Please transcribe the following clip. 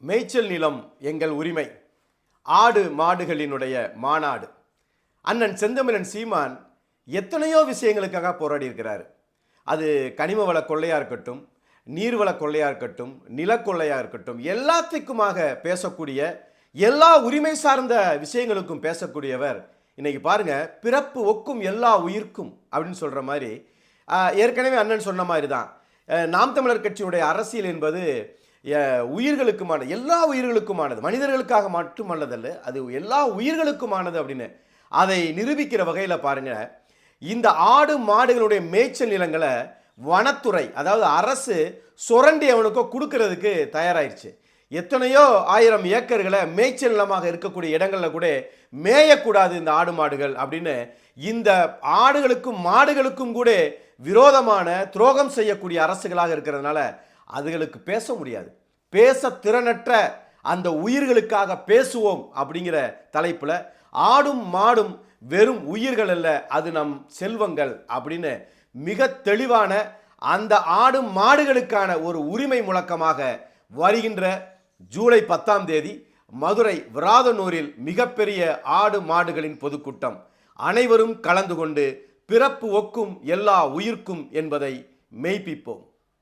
மேய்ச்சல் நிலம் எங்கள் உரிமை, ஆடு மாடுகளினுடைய மாநாடு. அண்ணன் செந்தமிழன் சீமான் எத்தனையோ விஷயங்களுக்காக போராடி இருக்கிறார். அது கனிம வள கொள்ளையாக இருக்கட்டும், நீர்வள கொள்ளையாக இருக்கட்டும், நிலக்கொள்ளையாக இருக்கட்டும், எல்லாத்துக்குமாக பேசக்கூடிய, எல்லா உரிமை சார்ந்த விஷயங்களுக்கும் பேசக்கூடியவர். இன்னைக்கு பாருங்க, பிறப்பு ஒக்கும் எல்லா உயிர்க்கும் அப்படின்னு சொல்ற மாதிரி, ஏற்கனவே அண்ணன் சொன்ன மாதிரி தான் நாம் தமிழர் கட்சியுடைய அரசியல் என்பது உயிர்களுக்குமானது, எல்லா உயிர்களுக்குமானது, மனிதர்களுக்காக மட்டுமல்லதல்ல, அது எல்லா உயிர்களுக்குமானது அப்படின்னு அதை நிரூபிக்கிற வகையில் பாருங்க, இந்த ஆடு மாடுகளுடைய மேய்ச்சல் நிலங்களை வனத்துறை, அதாவது அரசு சுரண்டி அவனுக்கோ கொடுக்கறதுக்கு தயாராயிருச்சு. எத்தனையோ 1000 ஏக்கர்களை மேய்ச்சல் நிலமாக இருக்கக்கூடிய இடங்களில் கூட மேயக்கூடாது இந்த ஆடு மாடுகள் அப்படின்னு இந்த ஆடுகளுக்கும் மாடுகளுக்கும் கூட விரோதமான துரோகம் செய்யக்கூடிய அரசுகளாக இருக்கிறதுனால அதுகளுக்கு பேச முடியாது. பேச திறனற்ற அந்த உயிர்களுக்காக பேசுவோம் அப்படிங்கிற தலைப்புல ஆடும் மாடும் வெறும் உயிர்கள் அல்ல, அது நம் செல்வங்கள் அப்படின்னு மிக தெளிவான அந்த ஆடு மாடுகளுக்கான ஒரு உரிமை முழக்கமாக வருகின்ற ஜூலை 10ஆம் தேதி மதுரை விராதனூரில் மிகப்பெரிய ஆடு மாடுகளின் பொதுக்கூட்டம். அனைவரும் கலந்து கொண்டு பிறப்பு ஒக்கும் எல்லா உயிர்க்கும் என்பதை மெய்ப்பிப்போம்.